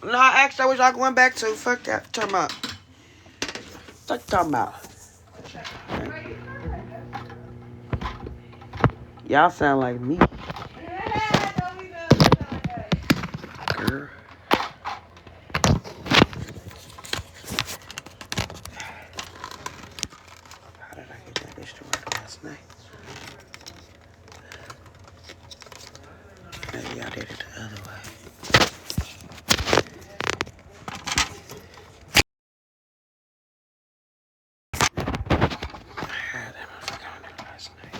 No, I asked her what y'all going back to. Fuck that. Talking about. What you talking about? Y'all sound like me. Girl. How did I get that bitch to work last night? Maybe I did it the other way. I had that motherfucker on there last night.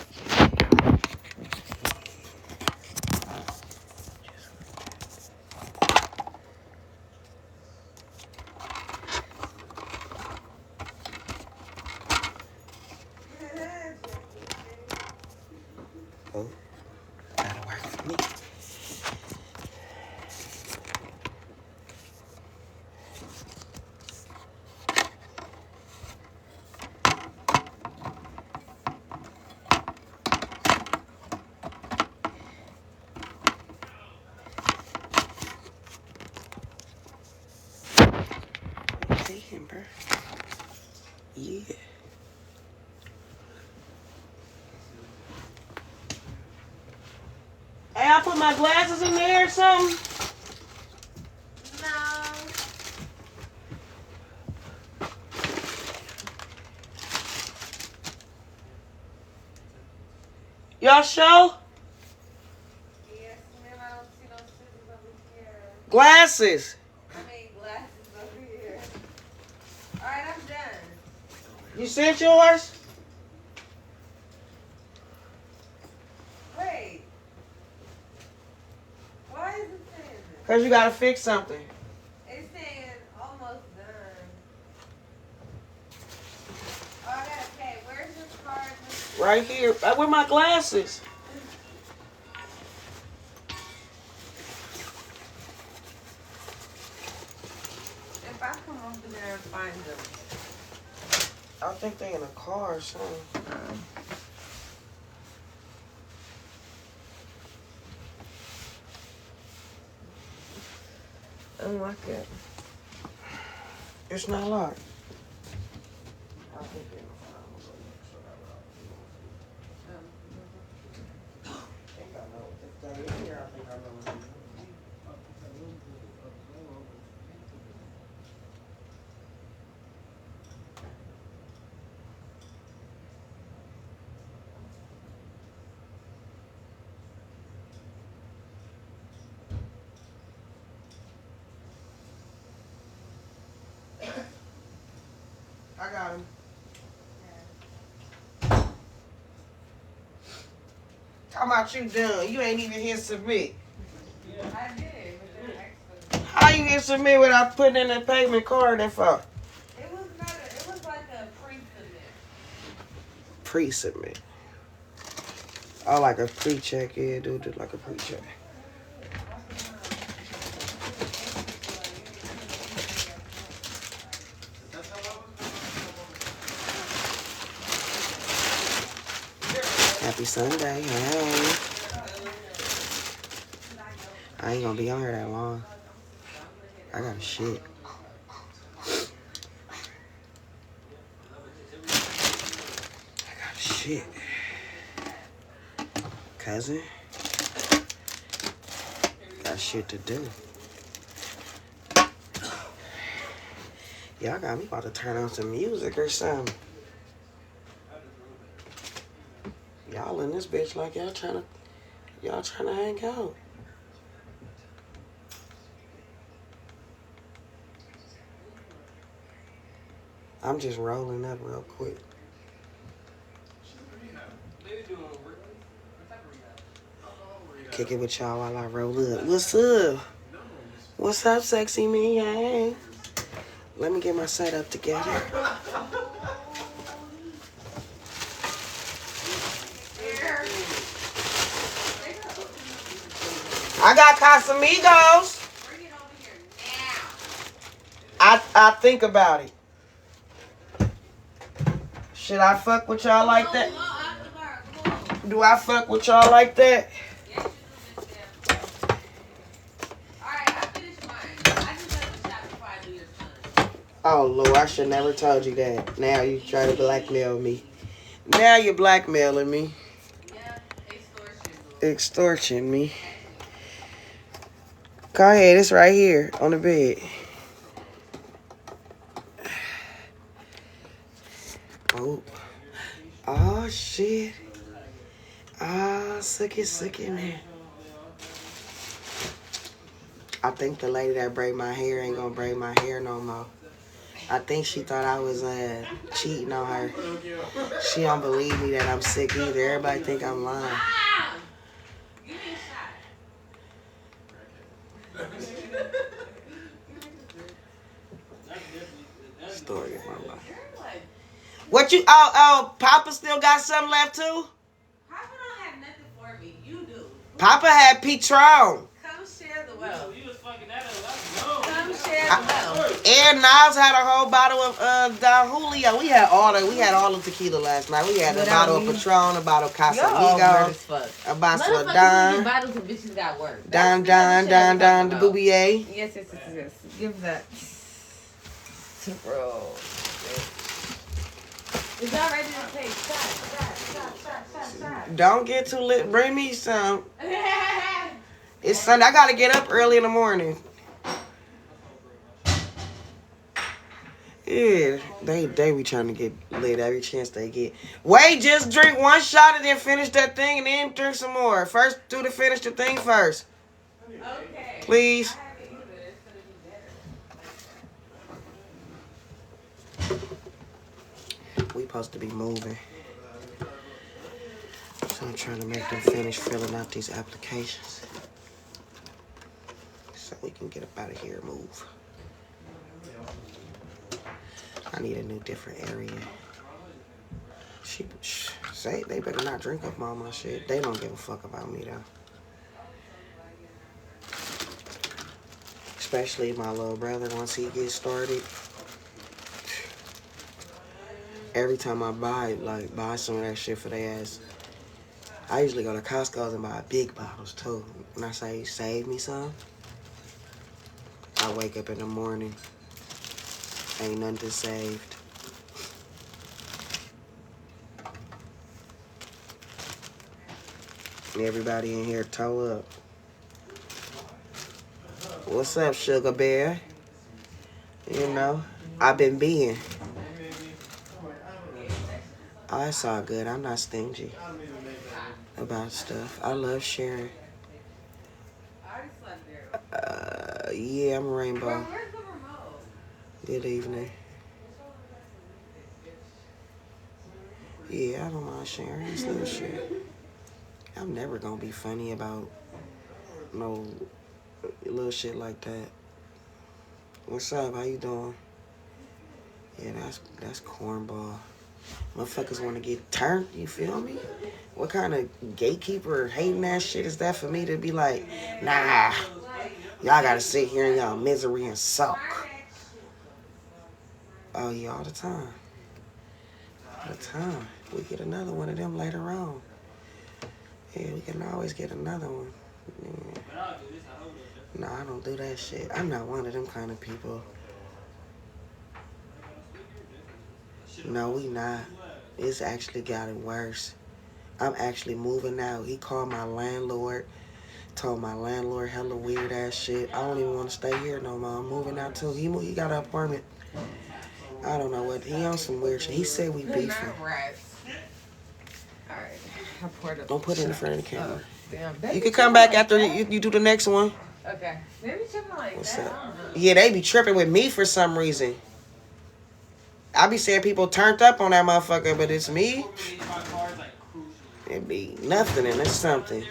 Oh, that'll work for me. Hey, Amber. Yeah. Hey, I put my glasses in there or something? No. Y'all show? Yes, ma'am. I don't see no scissors over here. Glasses. I mean glasses over here. Alright, I'm done. You sent yours? Wait. Why is it saying this? Because you got to fix something. It's saying almost done. Oh, I gotta pay. Where's this card? Right here. Where my glasses? If I come over there and find them. I think they in a car or something. Unlock it. It's not locked. I got him. How about you done? You ain't even hit submit. I did, but then actually. How you hit submit without putting in the payment card info? It was not it was like a pre-submit. Pre-submit. Oh, like a pre-check. Yeah, do like a pre-check. Happy Sunday. Hey. I ain't gonna be on here that long. I got shit. I got shit. Cousin. Got shit to do. Y'all got me about to turn on some music or something. Y'all in this bitch like y'all trying to hang out. I'm just rolling up real quick. Kick it with y'all while I roll up. What's up? What's up, sexy me? Hey. Let me get my setup together. I got Casamigos. Bring it over here now. I think about it. Should I fuck with y'all like that? Do I fuck with y'all like that? Yes, you do, Miss Bell. Alright, I finished mine. I just Oh, Lord, I should never told you that. Now you try to blackmail me. Now you're blackmailing me. Yeah, extortion. Extortion me. Go ahead, it's right here on the bed. Oh. Oh, shit. Ah, suck it, man. I think the lady that braid my hair ain't gonna braid my hair no more. I think she thought I was cheating on her. She don't believe me that I'm sick either. Everybody think I'm lying. Give me a shot. Story of my life. What you? Oh, Papa still got something left too? Papa don't have nothing for me. You do. Papa had Patron. Come share the wealth. Come share the wealth. And Niles had a whole bottle of Don Julio. We had all the tequila last night. We had a bottle of Patron, a bottle of Casamigo, a bottle of Don. Bottles of bitches got work. Don, the Boubier. Yes. Give that to bro. Is y'all ready to take shots? Don't get too lit. Bring me some. It's Sunday. I gotta get up early in the morning. Yeah, they be trying to get lit every chance they get. Wait, just drink one shot and then finish that thing and then drink some more. First, finish the thing first. Okay. Please. We supposed to be moving. So I'm trying to make them finish filling out these applications. So we can get up out of here and move. I need a new different area. Say they better not drink up all my shit. They don't give a fuck about me though. Especially my little brother once he gets started. Every time I buy some of that shit for their ass, I usually go to Costco's and buy big bottles too. When I say save me some, I wake up in the morning, ain't nothing saved. Everybody in here toe up. What's up, sugar bear? You know, I've been being. Oh, it's all good. I'm not stingy about stuff. I love sharing. Yeah, I'm a rainbow. Where's the remote? Good evening. Yeah, I don't mind sharing this little shit. I'm never gonna be funny about no little shit like that. What's up? How you doing? Yeah, that's cornball. Motherfuckers want to get turned, you feel me? What kind of gatekeeper hating ass shit is that for me to be like, nah, y'all gotta sit here in y'all misery and suck. Oh yeah, all the time. All the time. We get another one of them later on. Yeah, we can always get another one. Yeah. Nah, I don't do that shit. I'm not one of them kind of people. No, we not. It's actually gotten worse. I'm actually moving out. He called my landlord, told my landlord hella weird ass shit. I don't even want to stay here no more. I'm moving out too. He got an apartment. I don't know what. He on some weird shit. He said we beefing. Alright. I poured up. Don't put it in front of the camera. Damn, You can come back after you do the next one. Okay. Maybe tripping like What's that. up? Yeah, they be tripping with me for some reason. I be saying people turned up on that motherfucker, but it's me. It be nothing and it's something.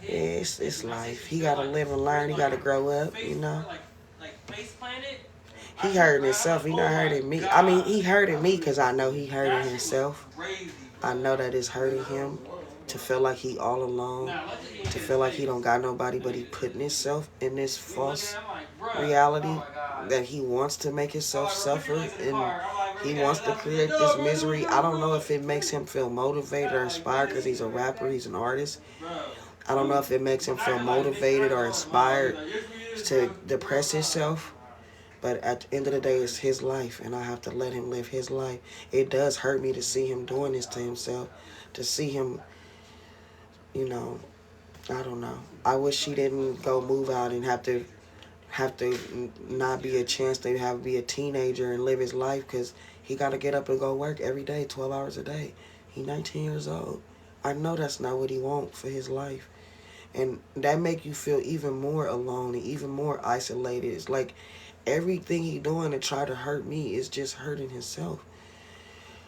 Yeah, it's life. He gotta live and learn. He gotta grow up, you know. He hurting himself. He not hurting me. I mean, he hurting me because I know he hurting himself. I know that it's hurting him to feel like he all alone, to feel like he don't got nobody, but he putting himself in this false reality that he wants to make himself suffer and he wants to create this misery. I don't know if it makes him feel motivated or inspired because he's a rapper, he's an artist. I don't know if it makes him feel motivated or inspired to depress himself. But at the end of the day, it's his life, and I have to let him live his life. It does hurt me to see him doing this to himself, to see him, you know, I don't know. I wish he didn't go move out and have to not be a chance to have be a teenager and live his life, because he got to get up and go work every day, 12 hours a day. He 19 years old. I know that's not what he want for his life. And that make you feel even more alone and even more isolated. It's like everything he doing to try to hurt me is just hurting himself.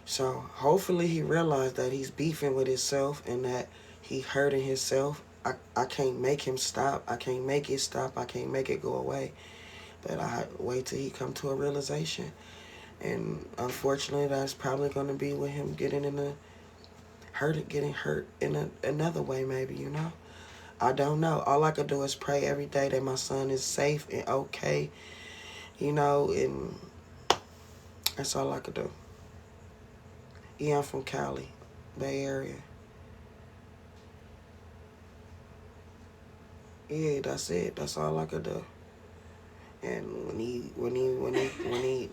So hopefully he realized that he's beefing with himself and that he hurting himself. I can't make him stop. I can't make it stop. I can't make it go away. But I wait till he come to a realization. And unfortunately, that's probably going to be with him getting hurt in another way, maybe, you know? I don't know. All I could do is pray every day that my son is safe and okay, you know, and that's all I could do. Yeah, I'm from Cali, Bay Area. Yeah, that's it. That's all I could do. And when he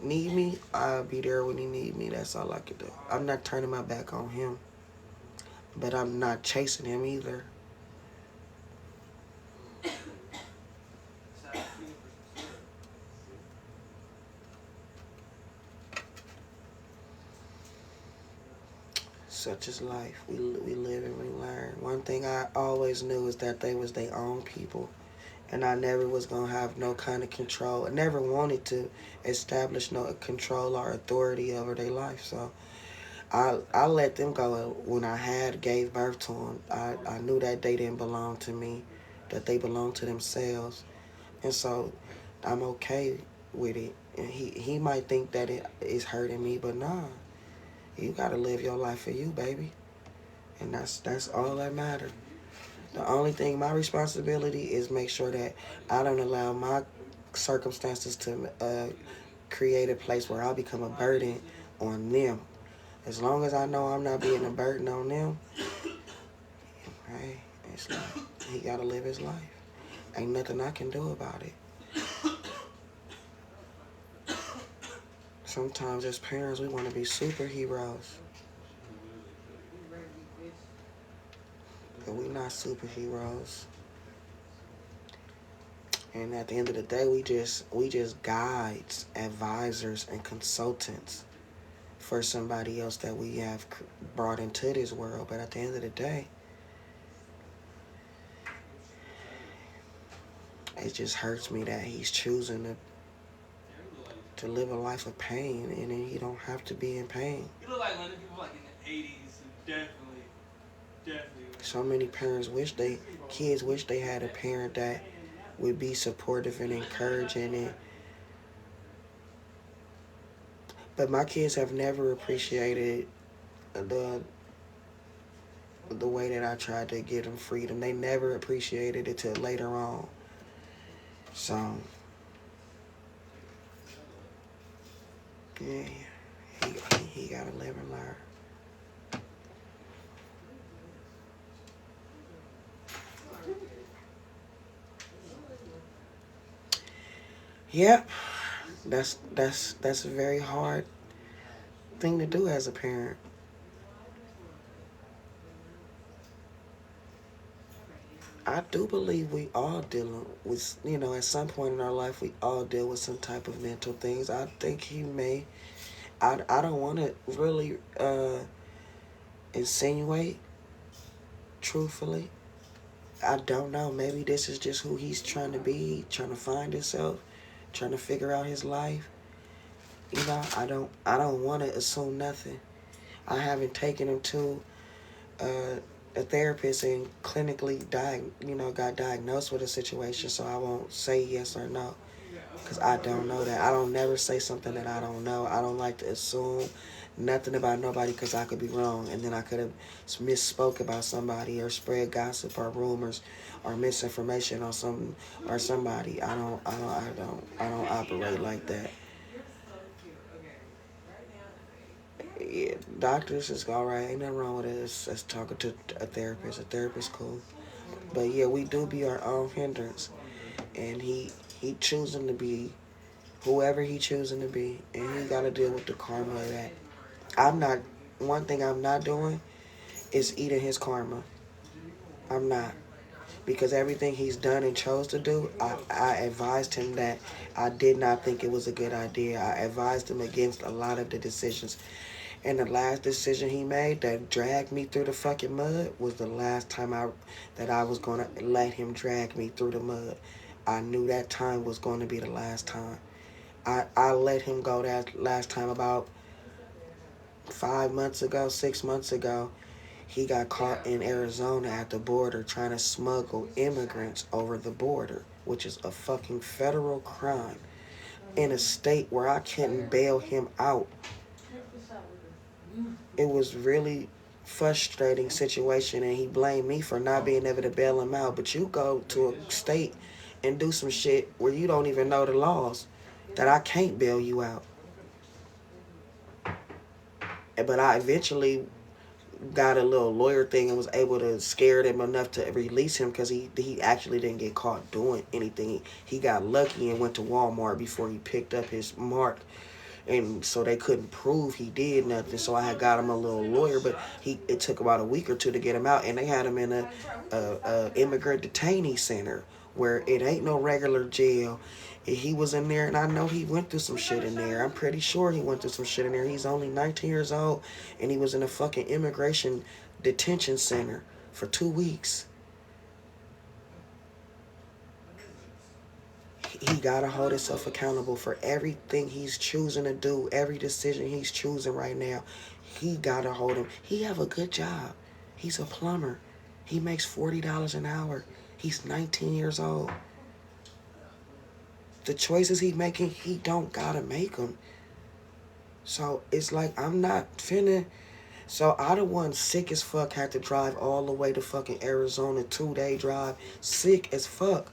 need me, I'll be there when he need me. That's all I could do. I'm not turning my back on him, but I'm not chasing him either. Such is life. We live and we learn. One thing I always knew is that they was their own people, and I never was gonna have no kind of control. I never wanted to establish no control or authority over their life. So I let them go when I had gave birth to them. I knew that they didn't belong to me, that they belonged to themselves, and so I'm okay with it. And he might think that it is hurting me, but nah, you gotta live your life for you, baby, and that's all that matters. The only thing my responsibility is make sure that I don't allow my circumstances to create a place where I become a burden on them. As long as I know I'm not being a burden on them, hey, it's like he gotta live his life. Ain't nothing I can do about it. Sometimes as parents we want to be superheroes, but we not superheroes. And at the end of the day, we just guides, advisors, and consultants for somebody else that we have brought into this world. But at the end of the day, it just hurts me that he's choosing to live a life of pain, and then he don't have to be in pain. You look like one of the people like in the '80s who definitely. So many parents kids wish they had a parent that would be supportive and encouraging, but my kids have never appreciated the the way that I tried to give them freedom. They never appreciated it till later on. So yeah, he gotta live and learn. Yep, that's a very hard thing to do as a parent. I do believe we all dealing with, at some point in our life, we all deal with some type of mental things. I think he may. I don't want to really insinuate, truthfully. I don't know. Maybe this is just who he's trying to be, trying to find himself, trying to figure out his life. I don't want to assume nothing. I haven't taken him to uh, a therapist and clinically got diagnosed with a situation, so I won't say yes or no, because I don't know that. I don't never say something that I don't know. I don't like to assume nothing about nobody, because I could be wrong, and then I could have misspoke about somebody or spread gossip or rumors or misinformation on some or somebody. I don't operate like that. Yeah, doctors is all right. Ain't nothing wrong with it. It's talking to a therapist. A therapist cool. But yeah, we do be our own hindrance, and he choosing to be whoever he choosing to be, and he got to deal with the karma of that. I'm not. One thing I'm not doing is eating his karma. I'm not. Because everything he's done and chose to do, I advised him that I did not think it was a good idea. I advised him against a lot of the decisions. And the last decision he made that dragged me through the fucking mud was the last time that I was going to let him drag me through the mud. I knew that time was going to be the last time. I let him go that last time about 5 months ago, 6 months ago. He got caught in Arizona at the border trying to smuggle immigrants over the border, which is a fucking federal crime in a state where I couldn't bail him out. It was really frustrating situation, and he blamed me for not being able to bail him out. But you go to a state and do some shit where you don't even know the laws that I can't bail you out. But I eventually got a little lawyer thing and was able to scare them enough to release him because he actually didn't get caught doing anything. He got lucky and went to Walmart before he picked up his mark, and so they couldn't prove he did nothing. So I had got him a little lawyer, but it took about a week or two to get him out, and they had him in a immigrant detainee center where it ain't no regular jail. He was in there, and I know he went through some shit in there. I'm pretty sure he went through some shit in there. He's only 19 years old, and he was in a fucking immigration detention center for 2 weeks. He gotta hold himself accountable for everything he's choosing to do, every decision he's choosing right now. He gotta hold him. He have a good job. He's a plumber. He makes $40 an hour. He's 19 years old. The choices he making, he don't gotta make them. So it's like I'm not finna. So I the one sick as fuck had to drive all the way to fucking Arizona, 2-day drive, sick as fuck,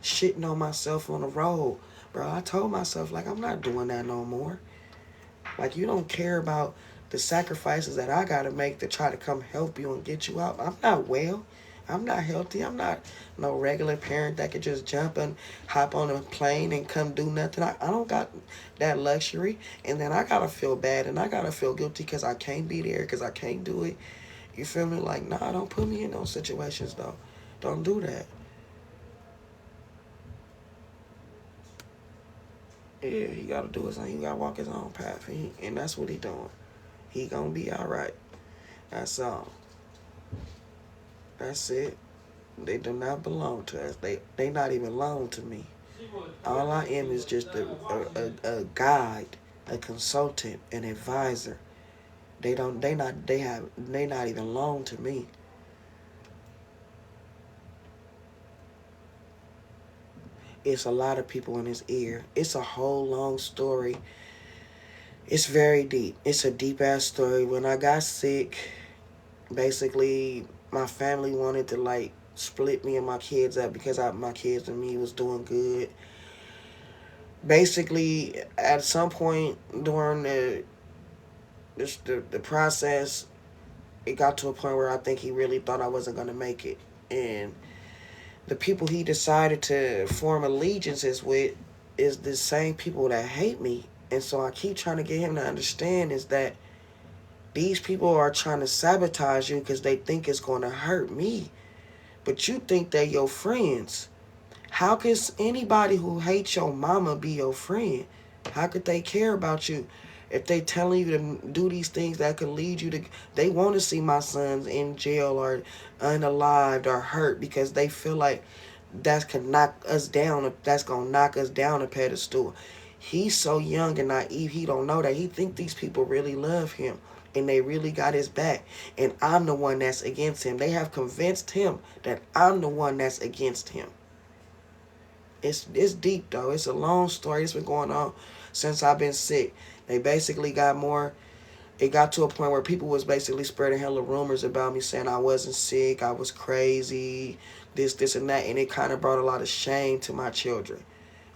shitting on myself on the road. Bro, I told myself, like, I'm not doing that no more. Like, you don't care about the sacrifices that I gotta make to try to come help you and get you out. I'm not well. I'm not healthy. I'm not no regular parent that could just jump and hop on a plane and come do nothing. I don't got that luxury. And then I gotta feel bad and I gotta feel guilty because I can't be there, because I can't do it. You feel me? Like, nah, don't put me in those situations, though. Don't do that. Yeah, he gotta do his own. He gotta walk his own path. And that's what he doing. He gonna be all right. That's all. That's it. They do not belong to us. They not even belong to me. All I am is just a guide, a consultant, an advisor. They not even belong to me. It's a lot of people in his ear. It's a whole long story. It's very deep. It's a deep ass story. When I got sick, basically my family wanted to like split me and my kids up because my kids and me was doing good. Basically, at some point during the process, it got to a point where I think he really thought I wasn't gonna make it, and the people he decided to form allegiances with is the same people that hate me. And so I keep trying to get him to understand is that these people are trying to sabotage you because they think it's going to hurt me. But you think they're your friends. How could anybody who hates your mama be your friend? How could they care about you if they telling you to do these things that could lead you to? They want to see my sons in jail or unalived or hurt because they feel like that's can knock us down. That's gonna knock us down a pedestal. He's so young and naive. He don't know that. He think these people really love him and they really got his back. And I'm the one that's against him. They have convinced him that I'm the one that's against him. It's deep though. It's a long story. It's been going on since I've been sick. They basically got more. It got to a point where people was basically spreading hella rumors about me, saying I wasn't sick, I was crazy, this, and that, and it kind of brought a lot of shame to my children.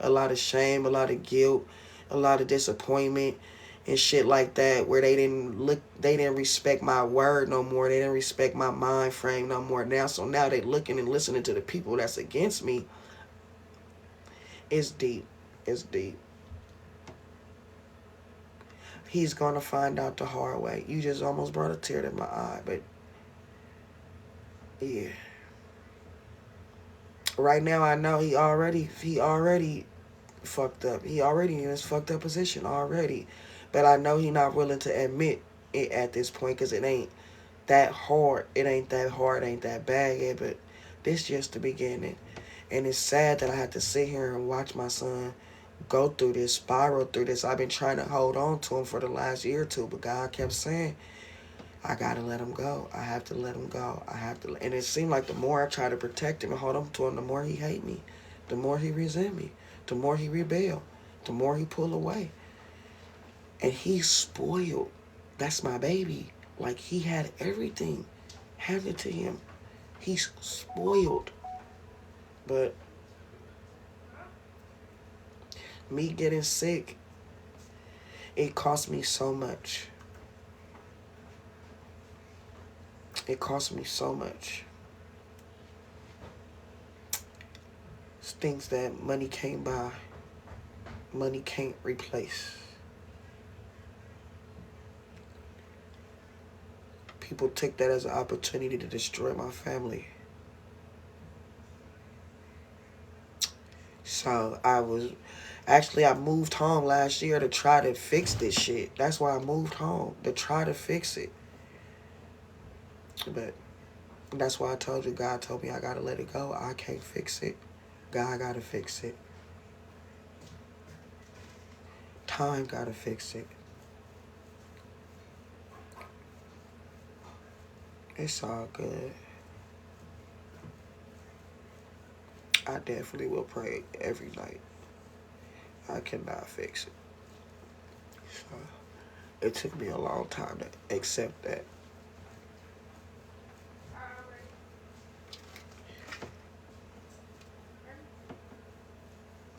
A lot of shame, a lot of guilt, a lot of disappointment, and shit like that, where they didn't respect my word no more. They didn't respect my mind frame no more. Now they looking and listening to the people that's against me. It's deep. It's deep. He's gonna find out the hard way. You just almost brought a tear to my eye, but yeah. Right now, I know he already fucked up. He already in his fucked up position already, but I know he not willing to admit it at this point because it ain't that hard. It ain't that hard. It ain't that bad yet. But this just the beginning, and it's sad that I have to sit here and watch my son go through this, spiral through this. I've been trying to hold on to him for the last year or two, but God kept saying, I gotta let him go. I have to let him go. I have to. And it seemed like the more I try to protect him and hold on to him, the more he hate me, the more he resent me, the more he rebel, the more he pull away. And he's spoiled. That's my baby. Like he had everything handed to him. He's spoiled. But me getting sick, it cost me so much. It cost me so much. It's things that money can't buy, money can't replace. People took that as an opportunity to destroy my family. So I moved home last year to try to fix this shit. That's why I moved home, to try to fix it. But that's why I told you, God told me I gotta let it go. I can't fix it. God gotta fix it. Time gotta fix it. It's all good. I definitely will pray every night. I cannot fix it. So it took me a long time to accept that.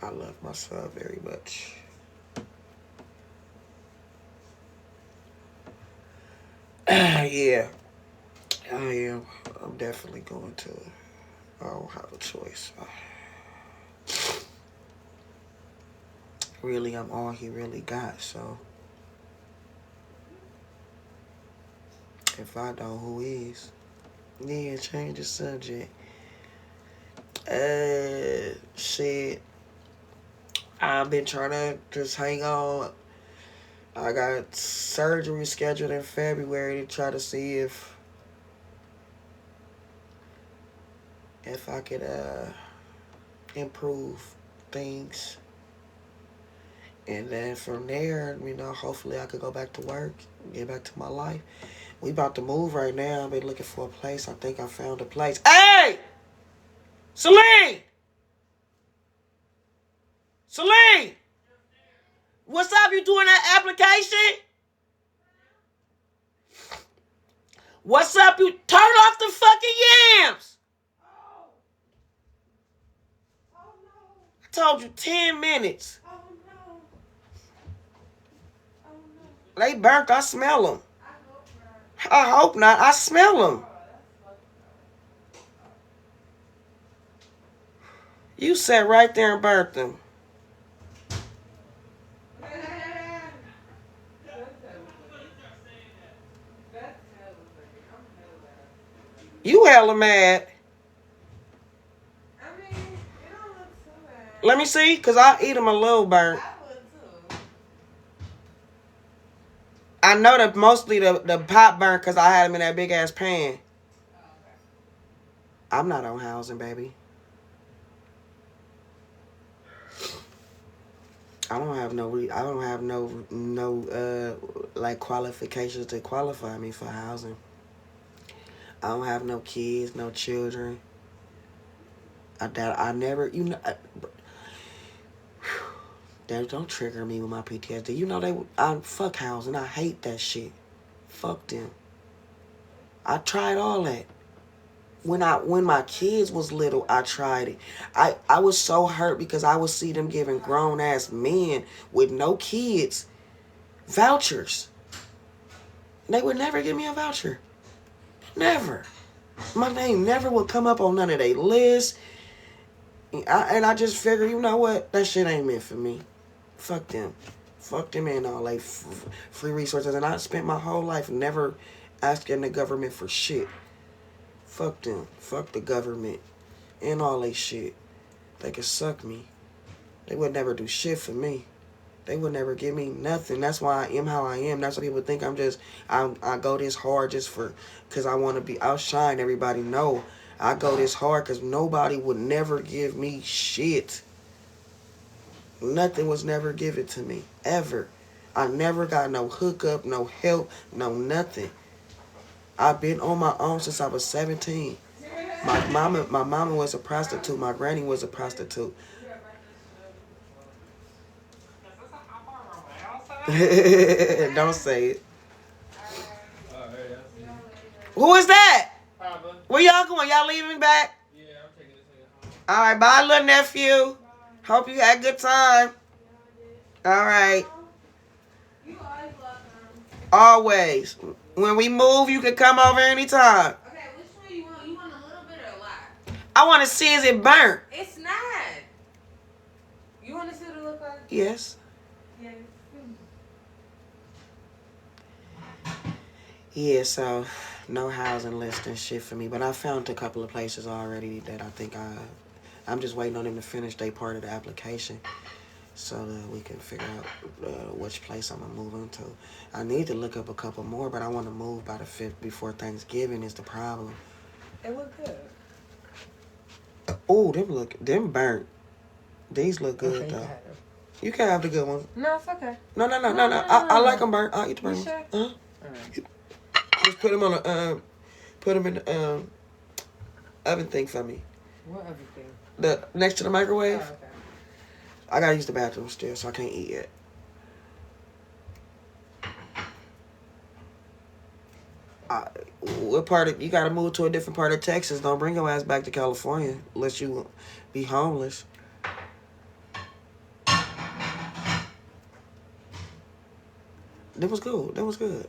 I love my son very much. Yeah, I am. I'm definitely going to. I don't have a choice. Really, I'm all he really got, so if I don't, who is? Yeah, change the subject. Shit. I've been trying to just hang on. I got surgery scheduled in February to try to see if I could improve things. And then from there, hopefully I could go back to work, get back to my life. We about to move right now. I've been looking for a place. I think I found a place. Hey! Celine! Celine! What's up? You doing that application? What's up? You turn off the fucking yams. I told you 10 minutes. They burnt. I smell them. I hope not. I smell them. You sat right there and burnt them. You hella mad. I mean, it don't look so bad. Let me see, because I eat them a little burnt. I would too. I know that mostly the pot burnt because I had them in that big ass pan. Oh, okay. I'm not on housing, baby. I don't have no like qualifications to qualify me for housing. I don't have no kids, no children. I never, don't trigger me with my PTSD. You know I fuck housing. I hate that shit. Fuck them. I tried all that. When my kids was little, I tried it. I was so hurt because I would see them giving grown ass men with no kids vouchers. They would never give me a voucher. Never. My name never would come up on none of their lists. And I just figured, you know what? That shit ain't meant for me. Fuck them. Fuck them and all like free resources. And I spent my whole life never asking the government for shit. Fuck them. Fuck the government and all they shit. They could suck me. They would never do shit for me. They would never give me nothing. That's why I am how I am. That's why people think I go this hard just because I want to be outshine everybody. No, I go this hard because nobody would never give me shit. Nothing was never given to me, ever. I never got no hookup, no help, no nothing. I've been on my own since I was 17. My mama was a prostitute. My granny was a prostitute. Don't say it. Who is that? Papa. Where y'all going? Y'all leaving back? Yeah, I'm taking this nigga home. All right, bye, little nephew. Hope you had a good time. All right. You always welcome. Always. When we move, you can come over anytime. Okay, which one you want? You want a little bit or a lot? I want to see is it burnt. It's not. You want to see what it look like? Yes. Yes. Yeah, so no housing list and shit for me. But I found a couple of places already that I think I'm just waiting on them to finish their part of the application so that we can figure out which place I'm going to move into. I need to look up a couple more, but I want to move by the 5th before Thanksgiving is the problem. It look good. Oh, them burnt. These look good, though. You can have the good ones. No, it's okay. No. I like them burnt. I'll eat the burnt ones. Sure? Uh-huh. Right. Just put them on in the oven thing for me. What other thing? The next to the microwave. Oh, okay. I gotta use the bathroom still, so I can't eat yet. What part of you gotta move to a different part of Texas? Don't bring your ass back to California unless you be homeless. That was cool. That was good.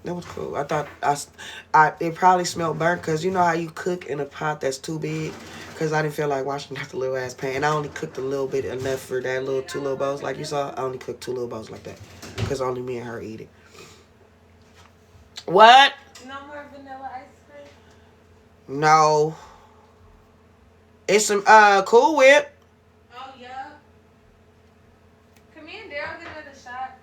That was cool. I thought it probably smelled burnt because you know how you cook in a pot that's too big. Because I didn't feel like washing out the little ass pan. And I only cooked a little bit enough for that little 2 little bowls like you saw. I only cooked 2 little bowls like that because only me and her eat it. What? No more vanilla ice cream? No. It's some Cool Whip. Oh, yeah. Come in, Daryl, get another shot.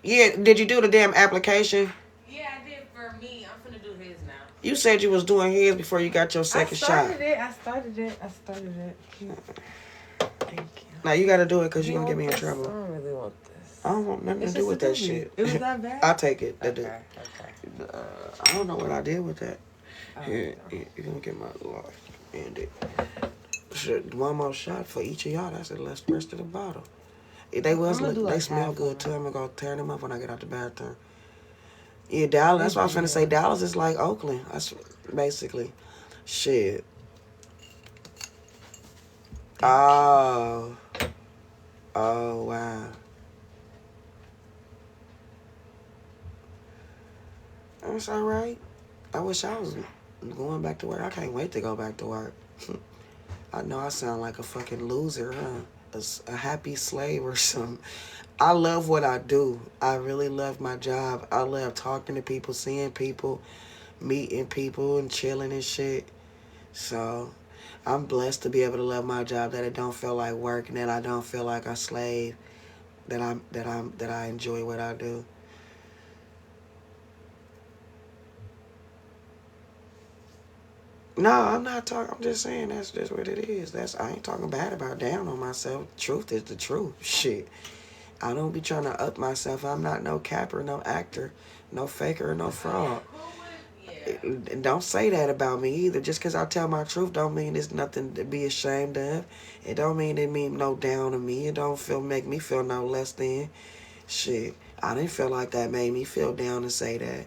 Yeah, did you do the damn application? Yeah, I did for me. I'm finna do his now. You said you was doing his before you got your second shot. I started it. Thank you. Now you got to do it because you're going to get me in I trouble. don't really want this. I don't want nothing to do with that shit. It was that bad? I'll take it. Okay. I don't know what I did with that. Here, you're going to get my life. End it. Shit, one more shot for each of y'all. That's the rest of the bottle. They smell good too. I'm going to go tear them up when I get out the bathroom. Yeah, Dallas. That's what I was finna say. Dallas is like Oakland. That's basically. Shit. Oh. Oh, wow. That's all right. I wish I was going back to work. I can't wait to go back to work. I know I sound like a fucking loser, huh? A happy slave or something. I love what I do. I really love my job. I love talking to people, seeing people, meeting people, and chilling and shit. So I'm blessed to be able to love my job. That it don't feel like work, and that I don't feel like a slave. That I enjoy what I do. No, I'm not talking. I'm just saying that's just what it is. I ain't talking bad about down on myself. Truth is the truth. Shit. I don't be trying to up myself. I'm not no capper, no actor, no faker, no fraud. Don't say that about me either. Just because I tell my truth don't mean there's nothing to be ashamed of. It don't mean it mean no down to me. It don't make me feel no less than. Shit, I didn't feel like that made me feel down to say that.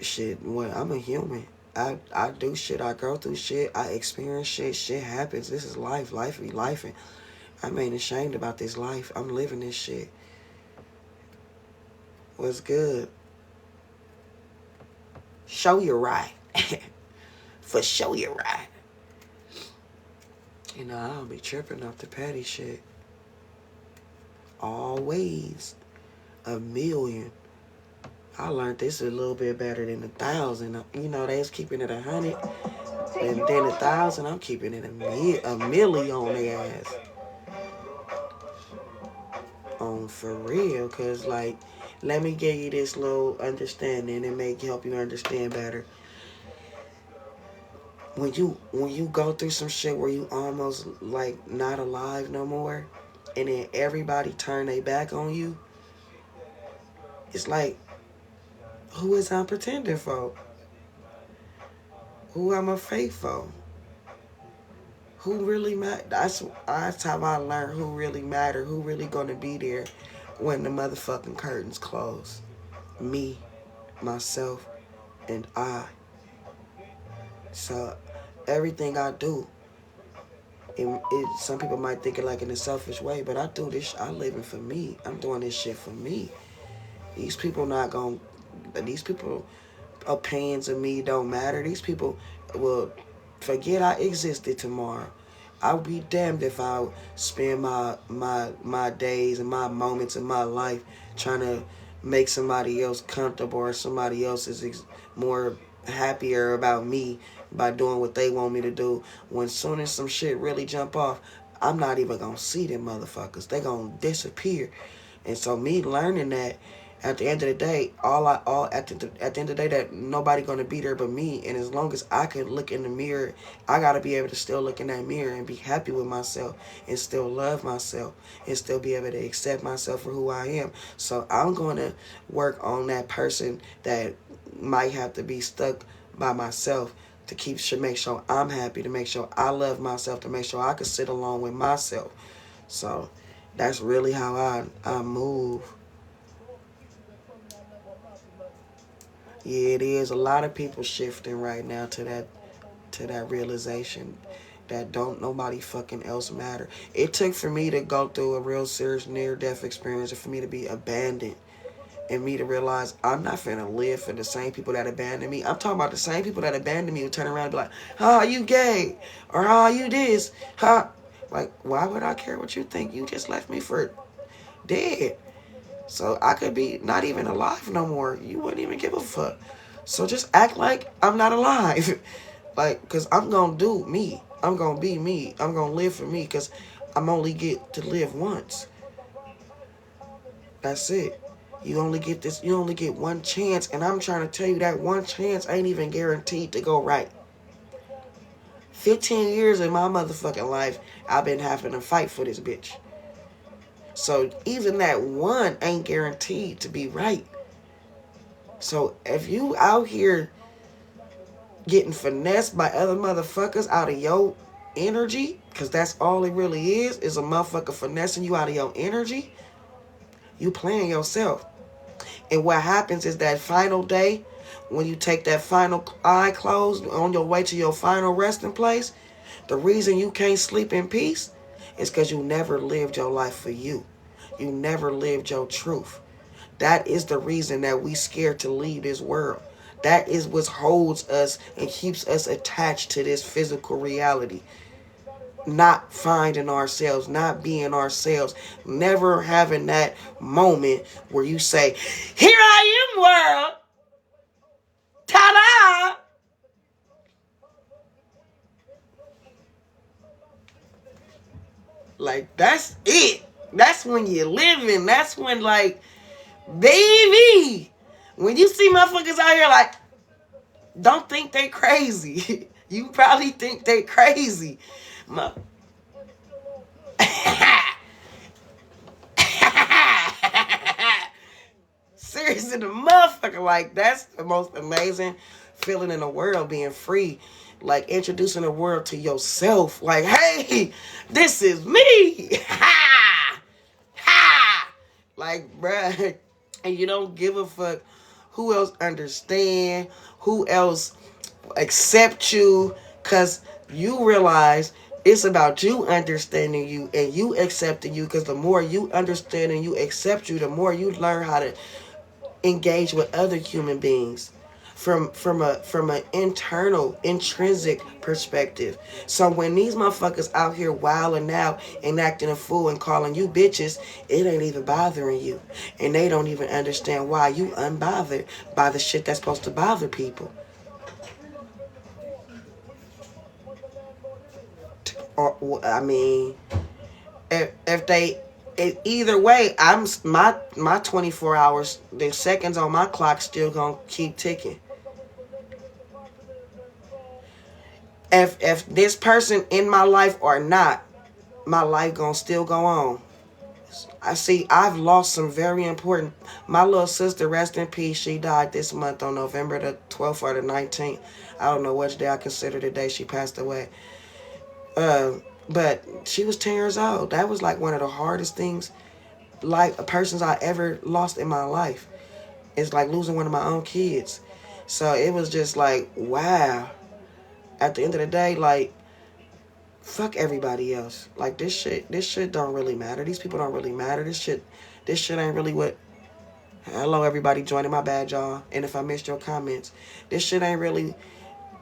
Shit, well, I'm a human. I do shit. I go through shit. I experience shit. Shit happens. This is life. Life be lifing. I ain't ashamed about this life. I'm living this shit. What's good? Show you right. For show you right. You know, I don't be tripping off the petty shit. always a million. I learned this a little bit better than 1,000. You know, they was keeping it 100, and then 1,000. I'm keeping it a million on their ass. On for real, cause like, let me give you this little understanding and make help you understand better. When you go through some shit where you almost like not alive no more, and then everybody turn their back on you, it's like, who is I pretending for? Who am I fake for? Who really matter? That's how I learned who really matter. Who really gonna be there when the motherfucking curtains close? Me, myself, and I. So everything I do, some people might think it like in a selfish way, but I do this. I living for me. I'm doing this shit for me. These people not gonna. These people opinions of me don't matter. These people will forget I existed tomorrow. I'll be damned if I spend my days and my moments in my life trying to make somebody else comfortable or somebody else is more happier about me by doing what they want me to do. When soon as some shit really jump off, I'm not even gonna see them motherfuckers. They gonna disappear. And so me learning that at the end of the day, at the end of the day, that nobody gonna be there but me. And as long as I can look in the mirror, I gotta be able to still look in that mirror and be happy with myself and still love myself and still be able to accept myself for who I am. So I'm gonna work on that person that might have to be stuck by myself to make sure I'm happy, to make sure I love myself, to make sure I can sit along with myself. So that's really how I move. Yeah, it is. A lot of people shifting right now to that realization that don't nobody fucking else matter. It took for me to go through a real serious near death experience and for me to be abandoned and me to realize I'm not finna live for the same people that abandoned me. I'm talking about the same people that abandoned me who turn around and be like, "Ah, you gay," or "Ah, you this," huh? Like, why would I care what you think? You just left me for dead. So I could be not even alive no more. You wouldn't even give a fuck. So just act like I'm not alive. Like, because I'm going to do me. I'm going to be me. I'm going to live for me because I'm only get to live once. That's it. You only get this. You only get one chance. And I'm trying to tell you that one chance ain't even guaranteed to go right. 15 years in my motherfucking life, I've been having to fight for this bitch. So even that one ain't guaranteed to be right. So if you out here getting finessed by other motherfuckers out of your energy, because that's all it really is a motherfucker finessing you out of your energy, you playing yourself. And what happens is that final day, when you take that final eye closed on your way to your final resting place, the reason you can't sleep in peace is because you never lived your life for you. You never lived your truth. That is the reason that we scared to leave this world. That is what holds us and keeps us attached to this physical reality. Not finding ourselves, not being ourselves, never having that moment where you say, "Here I am, world. Ta-da!" Like, that's it. That's when you're living. That's when, like, baby, when you see motherfuckers out here, like, don't think they crazy. You probably think they crazy. Seriously, the motherfucker, like, that's the most amazing feeling in the world, being free. Like, introducing the world to yourself. Like, hey, this is me. Ha! Ha! Like, bruh. And you don't give a fuck who else understand, who else accept you, because you realize it's about you understanding you and you accepting you, because the more you understand and you accept you, the more you learn how to engage with other human beings. from an internal intrinsic perspective. So when these motherfuckers out here wilding out and acting a fool and calling you bitches, it ain't even bothering you, and they don't even understand why you unbothered by the shit that's supposed to bother people. Or I mean, if they either way, I'm my 24 hours, the seconds on my clock still gonna keep ticking. If this person in my life or not, my life gonna still go on. I see. I've lost some very important. My little sister, rest in peace. She died this month on November the 12th or the 19th. I don't know which day I consider the day she passed away. But she was 10 years old. That was like one of the hardest things, like persons I ever lost in my life. It's like losing one of my own kids. So it was just like, wow. At the end of the day, like, fuck everybody else. Like this shit don't really matter. These people don't really matter. This shit ain't really what. Hello, everybody joining. My bad, y'all. And if I missed your comments, this shit ain't really.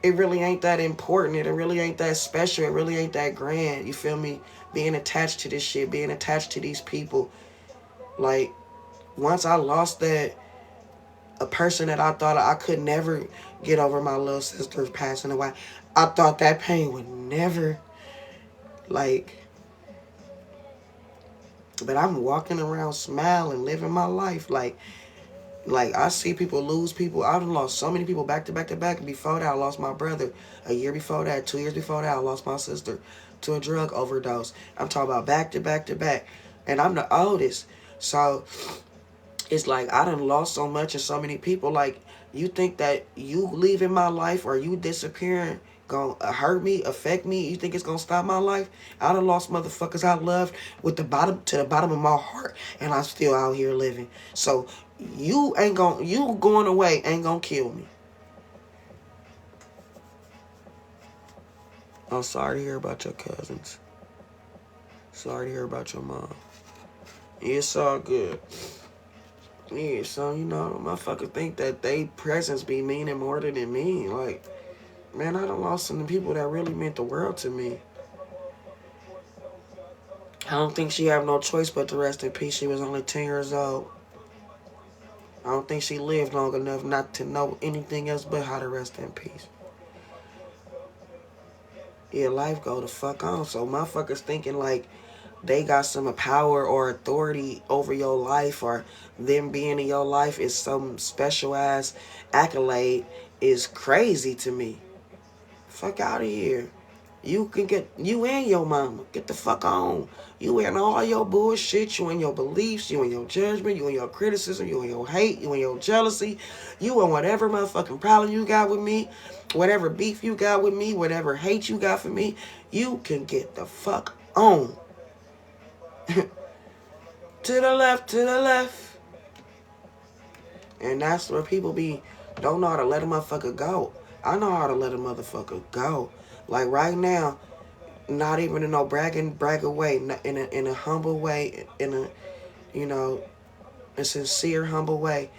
It really ain't that important. It really ain't that special. It really ain't that grand. You feel me? Being attached to this shit, being attached to these people. Like, once I lost that, a person that I thought I could never get over my little sister passing away. I thought that pain would never, like, but I'm walking around smiling, living my life. Like I see people lose people. I've lost so many people back to back to back. Before that, I lost my brother. A year before that, 2 years before that, I lost my sister to a drug overdose. I'm talking about back to back to back. And I'm the oldest. So it's like I done lost so much and so many people. Like, you think that you leaving my life or you disappearing gonna hurt me, affect me? You think it's gonna stop my life? I done lost motherfuckers I loved with the bottom to the bottom of my heart, and I'm still out here living. So you going away ain't gonna kill me. I'm sorry to hear about your cousins. Sorry to hear about your mom. It's all good. Yeah, so, motherfuckers think that they presence be meaning more than it mean. Like, man, I done lost some people that really meant the world to me. I don't think she have no choice but to rest in peace. She was only 10 years old. I don't think she lived long enough not to know anything else but how to rest in peace. Yeah, life go the fuck on. So motherfuckers thinking like they got some power or authority over your life, or them being in your life is some special ass accolade, is crazy to me. Fuck out of here. You can get, you and your mama, get the fuck on. You and all your bullshit, you and your beliefs, you and your judgment, you and your criticism, you and your hate, you and your jealousy, you and whatever motherfucking problem you got with me, whatever beef you got with me, whatever hate you got for me, you can get the fuck on. To the left, to the left. And that's where people don't know how to let a motherfucker go. I know how to let a motherfucker go. Like right now, not even in no bragger way, in a humble way, in a, a sincere, humble way.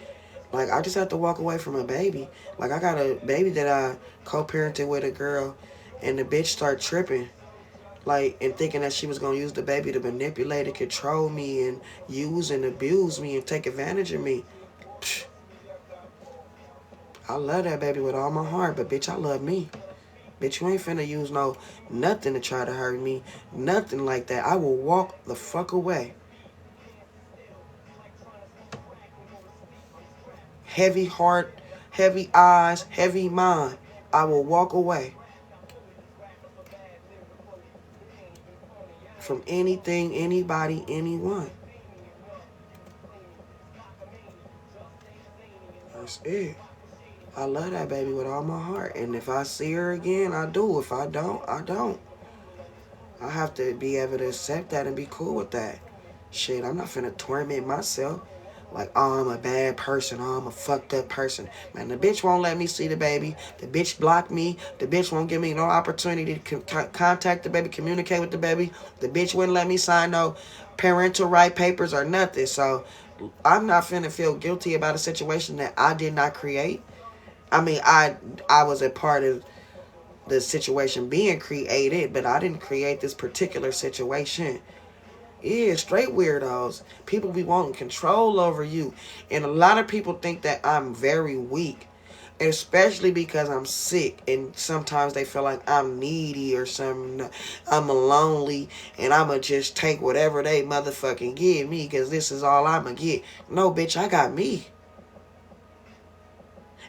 Like, I just have to walk away from a baby. Like, I got a baby that I co-parented with a girl, and the bitch started tripping. Like, and thinking that she was going to use the baby to manipulate and control me and use and abuse me and take advantage of me. Psh, I love that baby with all my heart, but bitch, I love me. Bitch, you ain't finna use nothing to try to hurt me. Nothing like that. I will walk the fuck away. Heavy heart, heavy eyes, heavy mind. I will walk away from anything, anybody, anyone. That's it. I love that baby with all my heart. And if I see her again, I do. If I don't, I don't. I have to be able to accept that and be cool with that. Shit, I'm not finna torment myself. Like, oh, I'm a bad person. Oh, I'm a fucked up person. Man, the bitch won't let me see the baby. The bitch blocked me. The bitch won't give me no opportunity to contact the baby, communicate with the baby. The bitch wouldn't let me sign no parental right papers or nothing. So I'm not finna feel guilty about a situation that I did not create. I mean, I was a part of the situation being created, but I didn't create this particular situation. Yeah, straight weirdos. People be wanting control over you. And a lot of people think that I'm very weak. Especially because I'm sick. And sometimes they feel like I'm needy or something. I'm lonely. And I'ma just take whatever they motherfucking give me. Because this is all I'ma get. No, bitch, I got me.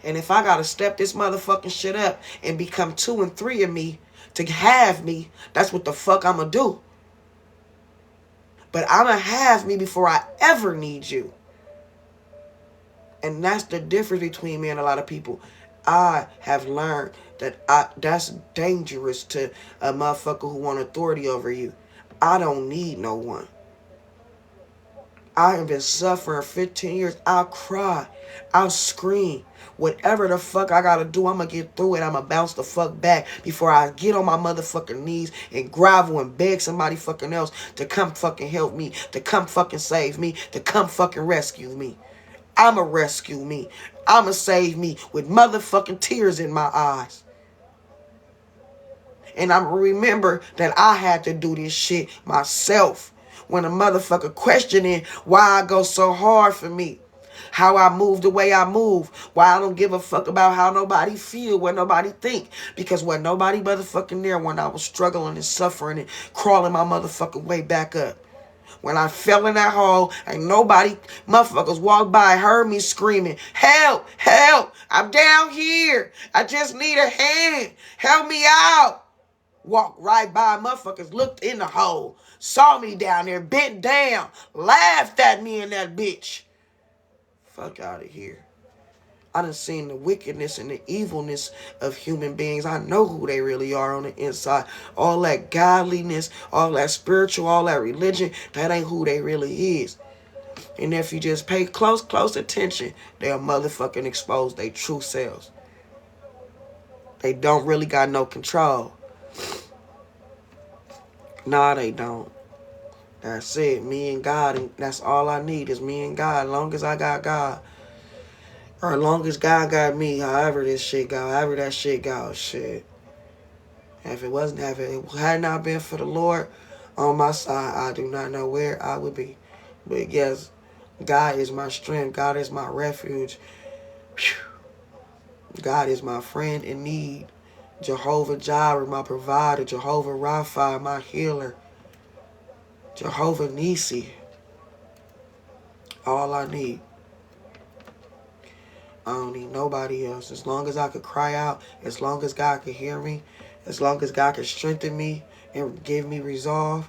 And if I gotta step this motherfucking shit up and become 2 and 3 of me to have me, that's what the fuck I'ma do. But I'ma have me before I ever need you. And that's the difference between me and a lot of people. I have learned that that's dangerous to a motherfucker who want authority over you. I don't need no one. I have been suffering 15 years. I'll cry. I'll scream. Whatever the fuck I gotta do, I'm gonna get through it. I'm gonna bounce the fuck back before I get on my motherfucking knees and grovel and beg somebody fucking else to come fucking help me, to come fucking save me, to come fucking rescue me. I'ma rescue me. I'ma save me with motherfucking tears in my eyes. And I remember that I had to do this shit myself. When a motherfucker questioning why I go so hard for me. How I move the way I move. Why I don't give a fuck about how nobody feel, what nobody think. Because what nobody motherfucking there when I was struggling and suffering and crawling my motherfucking way back up. When I fell in that hole, ain't nobody, motherfuckers walked by, heard me screaming, help, help, I'm down here. I just need a hand. Help me out. Walked right by, motherfuckers looked in the hole, saw me down there, bent down, laughed at me and that bitch. Fuck out of here. I done seen the wickedness and the evilness of human beings. I know who they really are on the inside. All that godliness, all that spiritual, all that religion, that ain't who they really is. And if you just pay close attention, they'll motherfucking expose their true selves. They don't really got no control. Nah, they don't. That's it. Me and God, and that's all I need is me and God. As long as I got God. Or as long as God got me, however this shit go, however that shit goes, shit. If it had not been for the Lord on my side, I do not know where I would be. But yes, God is my strength. God is my refuge. God is my friend in need. Jehovah Jireh, my provider. Jehovah Rapha, my healer. Jehovah Nisi. All I need. I don't need nobody else. As long as I could cry out, as long as God could hear me, as long as God could strengthen me and give me resolve,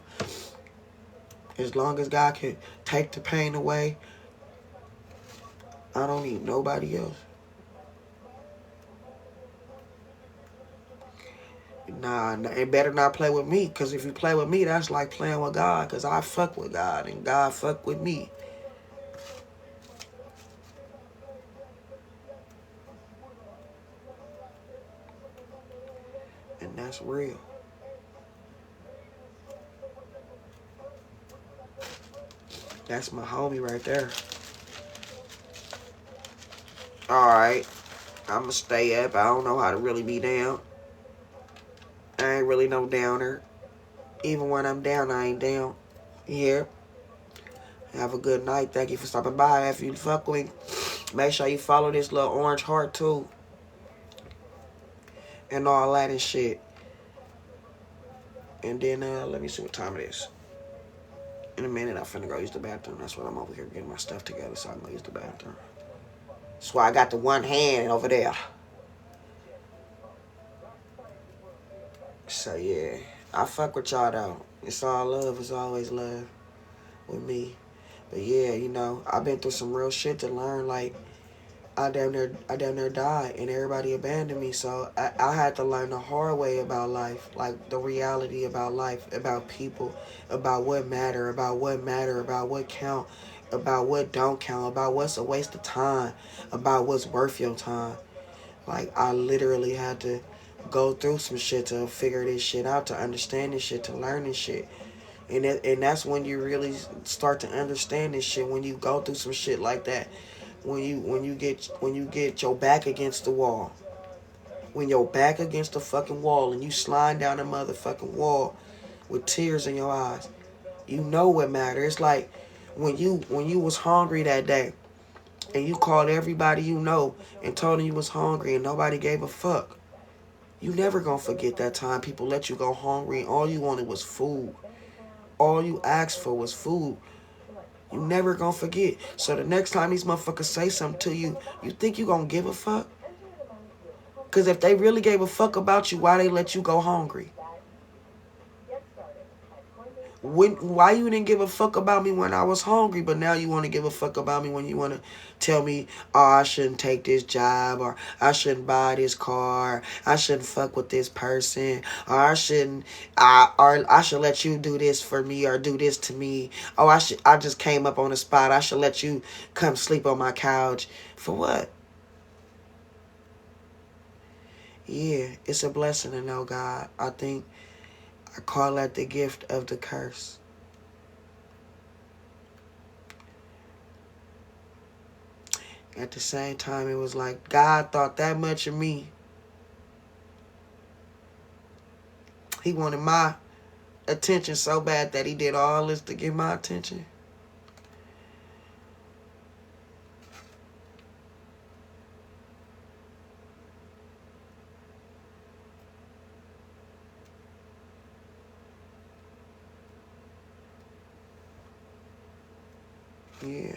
as long as God can take the pain away, I don't need nobody else. Nah, it better not play with me, because if you play with me, that's like playing with God, because I fuck with God, and God fuck with me. And that's real. That's my homie right there. Alright. I'ma stay up. I don't know how to really be down. I ain't really no downer. Even when I'm down, I ain't down. Yeah. Have a good night. Thank you for stopping by. If you fuck with me, make sure you follow this little orange heart too. And all that and shit. And then, let me see what time it is. In a minute, I'm finna go use the bathroom. That's what I'm over here getting my stuff together, so I'm gonna use the bathroom. That's why I got the one hand over there. So, yeah. I fuck with y'all, though. It's all love. It's always love with me. But, yeah, you know, I've been through some real shit to learn, like, I damn near died and everybody abandoned me. So I had to learn the hard way about life, like the reality about life, about people, about what matter, about what count, about what don't count, about what's a waste of time, about what's worth your time. Like I literally had to go through some shit to figure this shit out, to understand this shit, to learn this shit. And that's when you really start to understand this shit, when you go through some shit like that. when you get your back against the wall. When your back against the fucking wall and you slide down the motherfucking wall with tears in your eyes. You know what matters. It's like when you was hungry that day and you called everybody you know and told them you was hungry and nobody gave a fuck. You never gonna forget that time people let you go hungry and all you wanted was food. All you asked for was food. You never gonna forget. So the next time these motherfuckers say something to you, you think you gonna give a fuck? Because if they really gave a fuck about you, why they let you go hungry? Why you didn't give a fuck about me when I was hungry, but now you want to give a fuck about me when you want to tell me, oh, I shouldn't take this job, or I shouldn't buy this car, I shouldn't fuck with this person, or I should let you do this for me or do this to me. Oh, I just came up on the spot. I should let you come sleep on my couch. For what? Yeah, it's a blessing to know God. I think I call that the gift of the curse. At the same time, it was like God thought that much of me. He wanted my attention so bad that he did all this to get my attention. Yeah.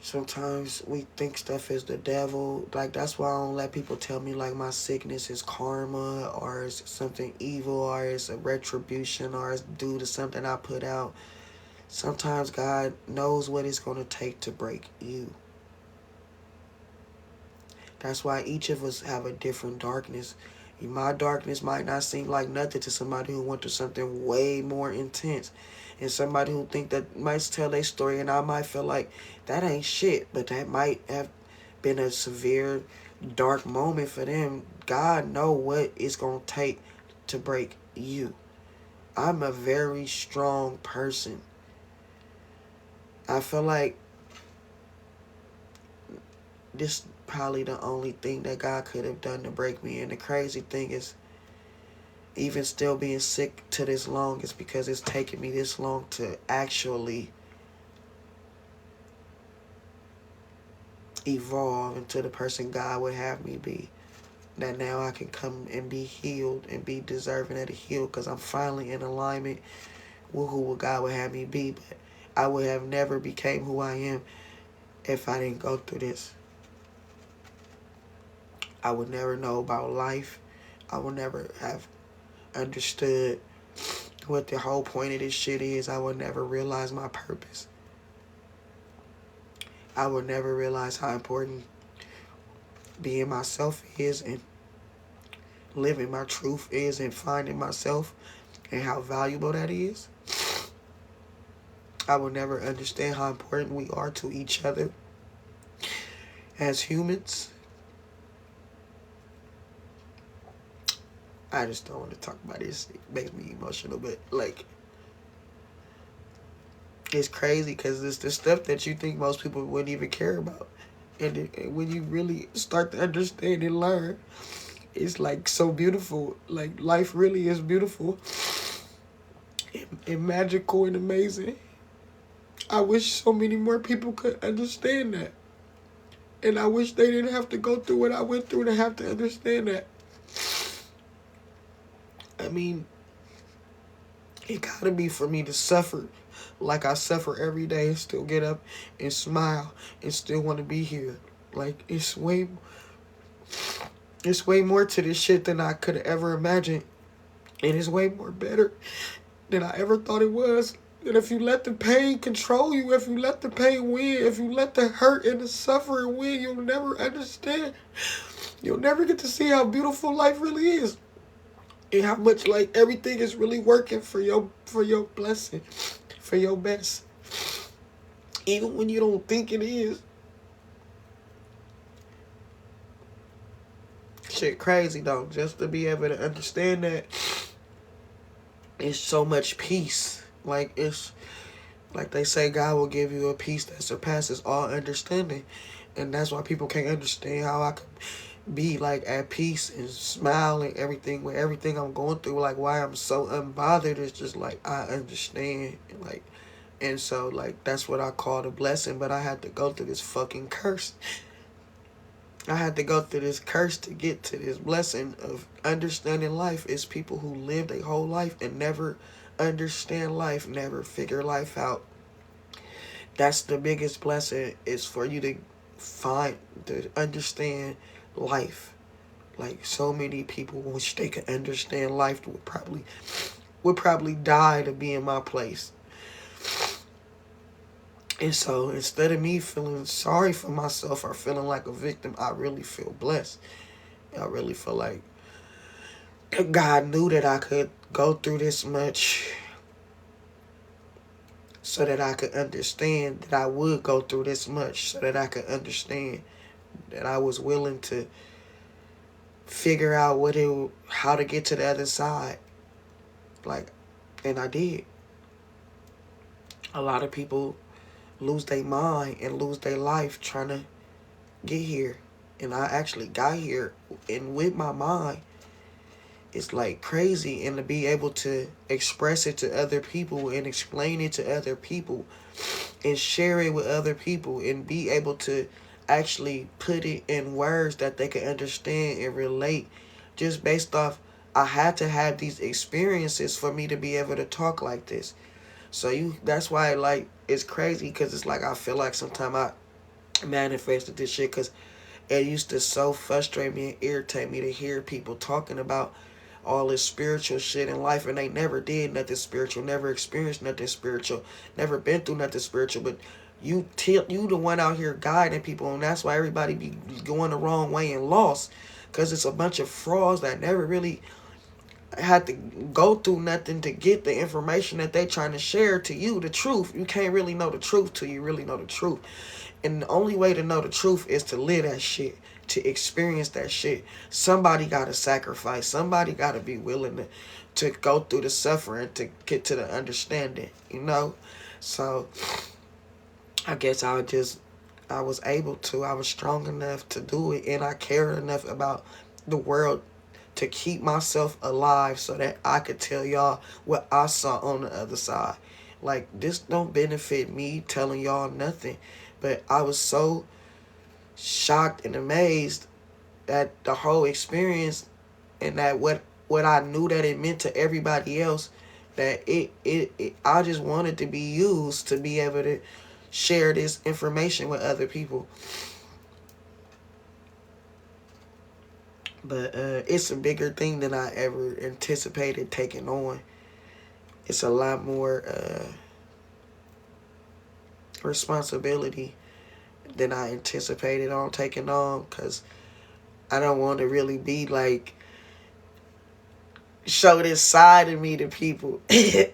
Sometimes we think stuff is the devil. Like, that's why I don't let people tell me, like, my sickness is karma, or it's something evil, or it's a retribution, or it's due to something I put out. Sometimes God knows what it's going to take to break you. That's why each of us have a different darkness. My darkness might not seem like nothing to somebody who went through something way more intense. And somebody who think that might tell their story and I might feel like that ain't shit. But that might have been a severe, dark moment for them. God know what it's going to take to break you. I'm a very strong person. I feel like this probably the only thing that God could have done to break me. And the crazy thing is, even still being sick to this long is because it's taken me this long to actually evolve into the person God would have me be. That now I can come and be healed and be deserving of the heal because I'm finally in alignment with who God would have me be. But I would have never became who I am if I didn't go through this. I would never know about life. I would never have understood what the whole point of this shit is. I would never realize my purpose. I would never realize how important being myself is and living my truth is and finding myself and how valuable that is. I would never understand how important we are to each other as humans. I just don't want to talk about this. It makes me emotional, but like, it's crazy because it's the stuff that you think most people wouldn't even care about. And when you really start to understand and learn, it's like so beautiful. Like, life really is beautiful and magical and amazing. I wish so many more people could understand that. And I wish they didn't have to go through what I went through to have to understand that. I mean, it gotta be for me to suffer like I suffer every day and still get up and smile and still want to be here. Like, it's way more to this shit than I could have ever imagined. And it's way more better than I ever thought it was. And if you let the pain control you, if you let the pain win, if you let the hurt and the suffering win, you'll never understand. You'll never get to see how beautiful life really is. And how much, like, everything is really working for your blessing, for your best. Even when you don't think it is. Shit crazy though, just to be able to understand that it's so much peace. Like, it's Like they say, God will give you a peace that surpasses all understanding. And that's why people can't understand how I could be like at peace and smile and everything with everything I'm going through. Like why I'm so unbothered is just like I understand. Like, and so like that's what I call the blessing. But I had to go through this fucking curse. I had to go through this curse to get to this blessing of understanding life. Is people who live their whole life and never understand life, never figure life out. That's the biggest blessing, is for you to find, to understand life. Like so many people wish they could understand life would probably die to be in my place. And so instead of me feeling sorry for myself or feeling like a victim, I really feel blessed. I really feel like God knew that I could go through this much so that I could understand that I would go through this much, so that I could understand that I was willing to figure out how to get to the other side. Like, and I did. A lot of people lose their mind and lose their life trying to get here. And I actually got here, and with my mind, it's like crazy. And to be able to express it to other people and explain it to other people and share it with other people and be able to actually put it in words that they can understand and relate, just based off, I had to have these experiences for me to be able to talk like this. So that's why like it's crazy, because it's like I feel like sometimes I manifested this shit, because it used to so frustrate me and irritate me to hear people talking about all this spiritual shit in life, and they never did nothing spiritual, never experienced nothing spiritual, never been through nothing spiritual. But you the one out here guiding people, and that's why everybody be going the wrong way and lost, because it's a bunch of frauds that never really had to go through nothing to get the information that they trying to share to you, the truth. You can't really know the truth till you really know the truth. And the only way to know the truth is to live that shit, to experience that shit. Somebody got to sacrifice. Somebody got to be willing to go through the suffering to get to the understanding, you know? So I guess I was able to. I was strong enough to do it, and I cared enough about the world to keep myself alive so that I could tell y'all what I saw on the other side. Like, this don't benefit me telling y'all nothing. But I was so shocked and amazed at the whole experience, and that what I knew that it meant to everybody else, that it I just wanted to be used to be able to share this information with other people. But it's a bigger thing than I ever anticipated taking on. It's a lot more responsibility than I anticipated on taking on, because I don't want to really be like, show this side of me to people.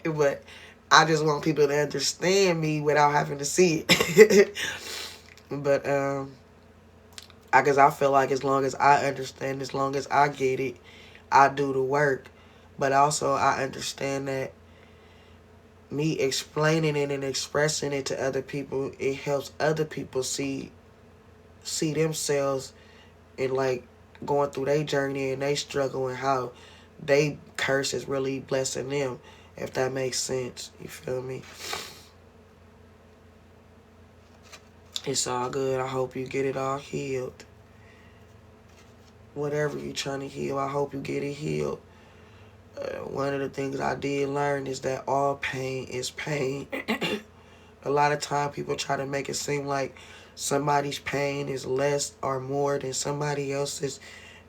But I just want people to understand me without having to see it. But I guess I feel like as long as I understand, as long as I get it, I do the work. But also I understand that me explaining it and expressing it to other people, it helps other people see themselves and like going through their journey and they struggle, and how they curse is really blessing them, if that makes sense. You feel me? It's all good. I hope you get it all healed. Whatever you're trying to heal, I hope you get it healed. One of the things I did learn is that all pain is pain. A lot of time people try to make it seem like somebody's pain is less or more than somebody else's,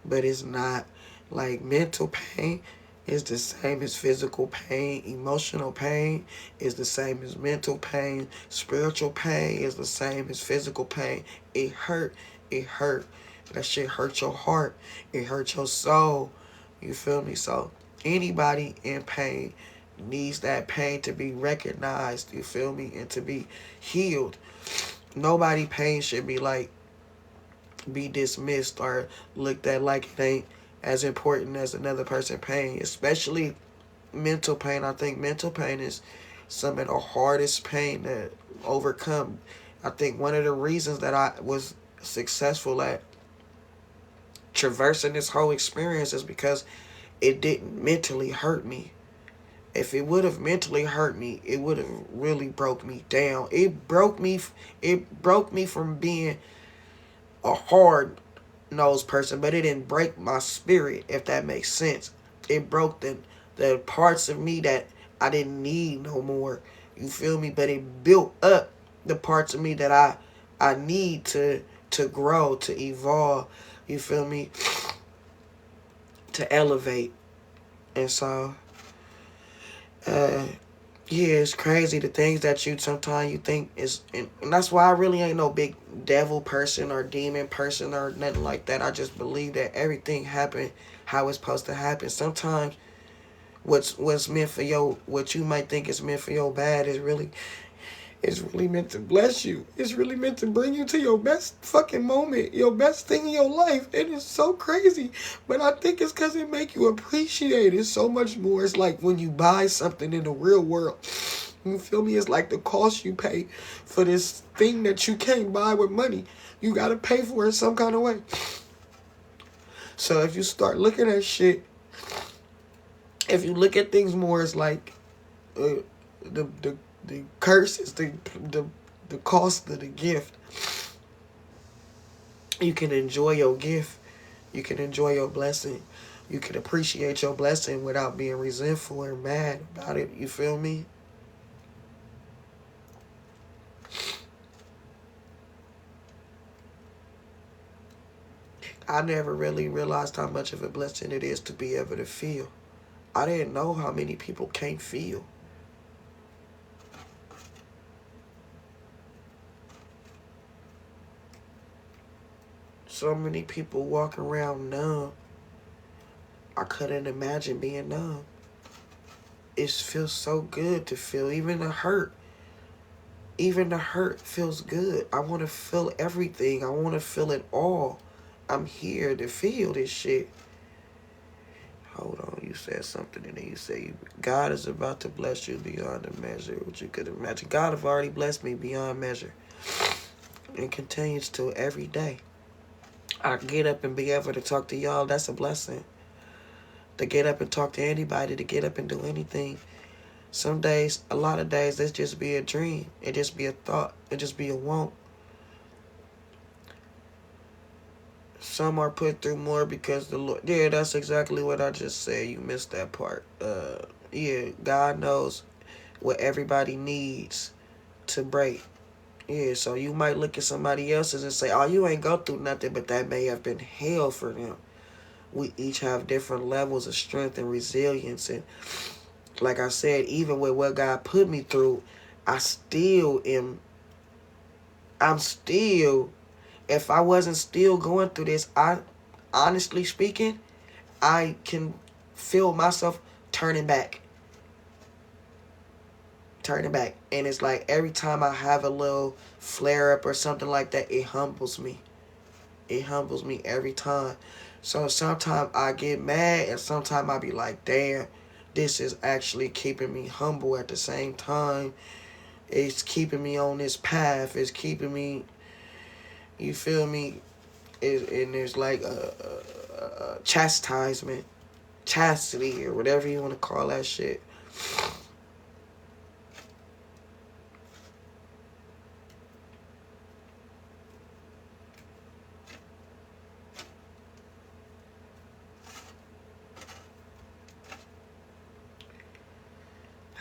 but it's not. Like, mental pain is the same as physical pain. Emotional pain is the same as mental pain. Spiritual pain is the same as physical pain. It hurt. It hurt. That shit hurt your heart. It hurt your soul. You feel me? So anybody in pain needs that pain to be recognized, you feel me, and to be healed. Nobody pain should be dismissed or looked at like it ain't as important as another person's pain, especially mental pain. I think mental pain is some of the hardest pain to overcome. I think one of the reasons that I was successful at traversing this whole experience is because it didn't mentally hurt me. If it would have mentally hurt me, it would have really broke me down. It broke me from being a hard nosed person, but it didn't break my spirit, if that makes sense. It broke the parts of me that I didn't need no more. You feel me? But it built up the parts of me that I need to grow, to evolve. You feel me? To elevate. And so uh yeah, it's crazy the things that you sometimes you think is, and that's why I really ain't no big devil person or demon person or nothing like that. I just believe that everything happened how it's supposed to happen. Sometimes what's meant for your, what you might think is meant for your bad is really, it's really meant to bless you. It's really meant to bring you to your best fucking moment, your best thing in your life. And it's so crazy. But I think it's because it make you appreciate it so much more. It's like when you buy something in the real world. You feel me? It's like the cost you pay for this thing that you can't buy with money. You gotta pay for it some kind of way. So if you start looking at shit, if you look at things more as like uh, the the the curse is the the cost of the gift. You can enjoy your gift. You can enjoy your blessing. You can appreciate your blessing without being resentful or mad about it. You feel me? I never really realized how much of a blessing it is to be able to feel. I didn't know how many people can't feel. So many people walk around numb. I couldn't imagine being numb. It feels so good to feel, even the hurt. Even the hurt feels good. I want to feel everything. I want to feel it all. I'm here to feel this shit. Hold on, you said something and then you say God is about to bless you beyond the measure what you could imagine. God have already blessed me beyond measure and continues to every day. I get up and be able to talk to y'all. That's a blessing. To get up and talk to anybody, to get up and do anything. Some days, a lot of days, it's just be a dream. It just be a thought. It just be a want. Some are put through more because the Lord. Yeah, that's exactly what I just said. You missed that part. Yeah, God knows what everybody needs to break. Yeah, so you might look at somebody else's and say, "Oh, you ain't go through nothing," but that may have been hell for them. We each have different levels of strength and resilience, and like I said, even with what God put me through, I still am. I'm still. If I wasn't still going through this, I, honestly speaking, I can feel myself turning back, and it's like every time I have a little flare up or something like that, it humbles me. It humbles me every time. So sometimes I get mad, and sometimes I be like, damn, this is actually keeping me humble at the same time. It's keeping me on this path. It's keeping me, you feel me? And there's like a chastisement, chastity, or whatever you want to call that shit.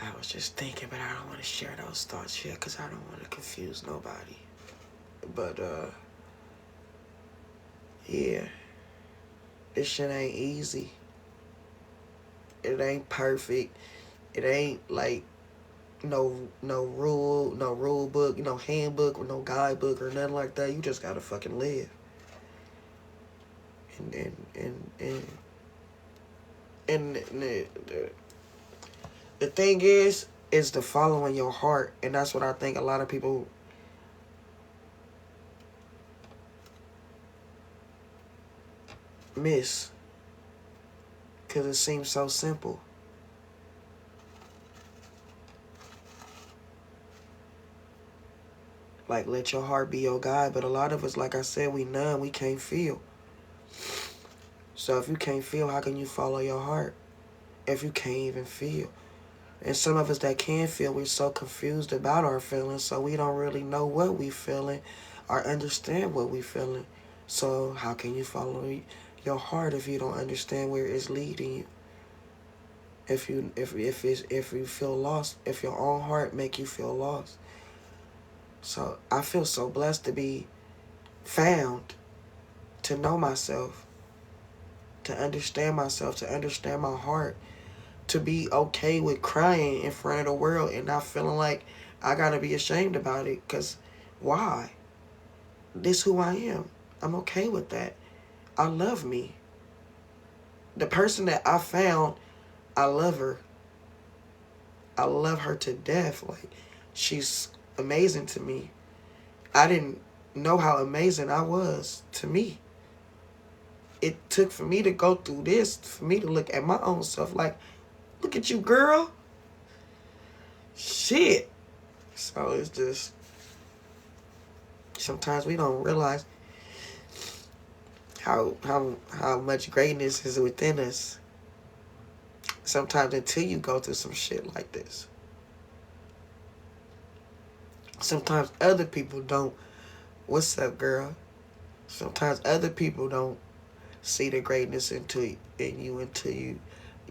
I was just thinking, but I don't want to share those thoughts yet because I don't want to confuse nobody. But, yeah, this shit ain't easy. It ain't perfect. It ain't like no rule book, no handbook or no guidebook or nothing like that. You just gotta fucking live. And the thing is the following your heart, and that's what I think a lot of people miss, because it seems so simple. Like, let your heart be your guide. But a lot of us, like I said, we numb. We can't feel. So if you can't feel, how can you follow your heart? If you can't even feel. And some of us that can feel, we're so confused about our feelings, so we don't really know what we feeling or understand what we feeling. So how can you follow your heart if you don't understand where it's leading you? If you feel lost, if your own heart make you feel lost. So I feel so blessed to be found, to know myself, to understand myself, to understand my heart, to be okay with crying in front of the world and not feeling like I gotta be ashamed about it. Cause why? This who I am. I'm okay with that. I love me. The person that I found, I love her. I love her to death. Like, she's amazing to me. I didn't know how amazing I was to me. It took for me to go through this, for me to look at my own self like, look at you, girl. Shit. So it's just, sometimes we don't realize how much greatness is within us. Sometimes until you go through some shit like this. Sometimes other people don't. What's up, girl? Sometimes other people don't see the greatness in you until you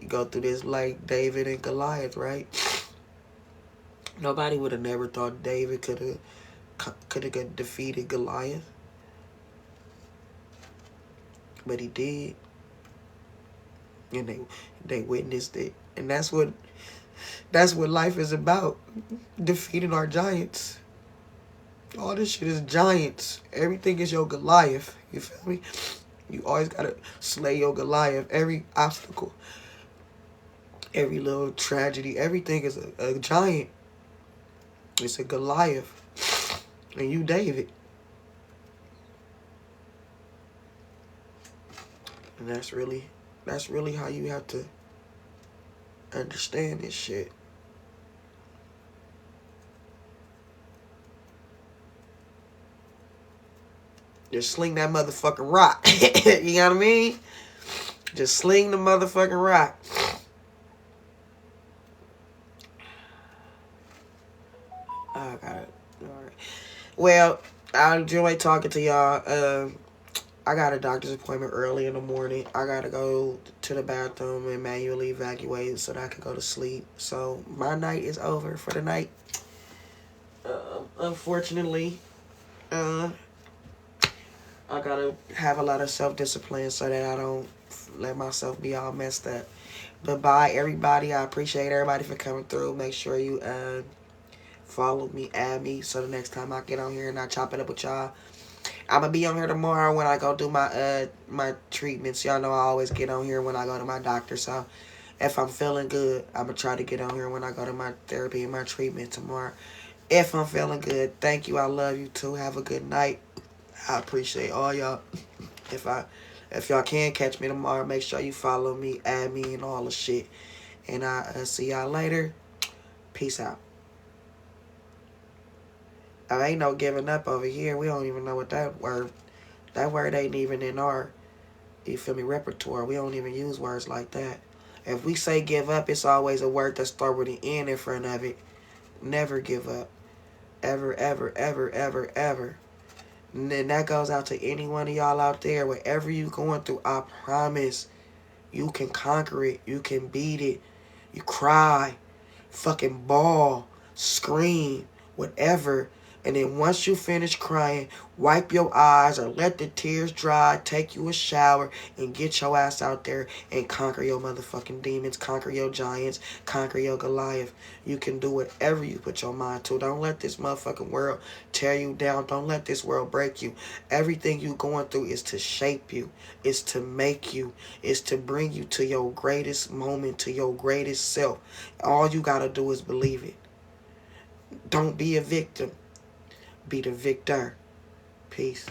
go through this, like David and Goliath, right? Nobody would have never thought David could have defeated Goliath, but he did, and they witnessed it, and that's what life is about: defeating our giants. All this shit is giants. Everything is your Goliath. You feel me? You always gotta slay your Goliath. Every obstacle, every little tragedy, everything is a giant. It's a Goliath. And you David. And that's really how you have to understand this shit. Just sling that motherfucking rock. You know what I mean? Just sling the motherfucking rock. Oh, I got it. Alright. Well, I enjoy talking to y'all. I got a doctor's appointment early in the morning. I gotta go to the bathroom and manually evacuate so that I can go to sleep. So my night is over for the night. Unfortunately, I gotta have a lot of self-discipline so that I don't let myself be all messed up. But bye, everybody. I appreciate everybody for coming through. Make sure you follow me, add me, so the next time I get on here and I chop it up with y'all. I'm gonna be on here tomorrow when I go do my treatments. Y'all know I always get on here when I go to my doctor. So if I'm feeling good, I'm gonna try to get on here when I go to my therapy and my treatment tomorrow. If I'm feeling good, thank you. I love you too. Have a good night. I appreciate all y'all. If y'all can catch me tomorrow, make sure you follow me, add me, and all the shit. And I see y'all later. Peace out. I ain't no giving up over here. We don't even know what that word ain't even in our, you feel me, repertoire. We don't even use words like that. If we say give up, it's always a word that starts with an N in front of it. Never give up. Ever, ever, ever, ever, ever. And then that goes out to any one of y'all out there. Whatever you going through, I promise you can conquer it. You can beat it. You cry, fucking bawl, scream, whatever. And then once you finish crying, wipe your eyes or let the tears dry, take you a shower, and get your ass out there and conquer your motherfucking demons, conquer your giants, conquer your Goliath. You can do whatever you put your mind to. Don't let this motherfucking world tear you down. Don't let this world break you. Everything you going through is to shape you. It's to make you. It's to bring you to your greatest moment, to your greatest self. All you gotta do is believe it. Don't be a victim. Be the victor. Peace.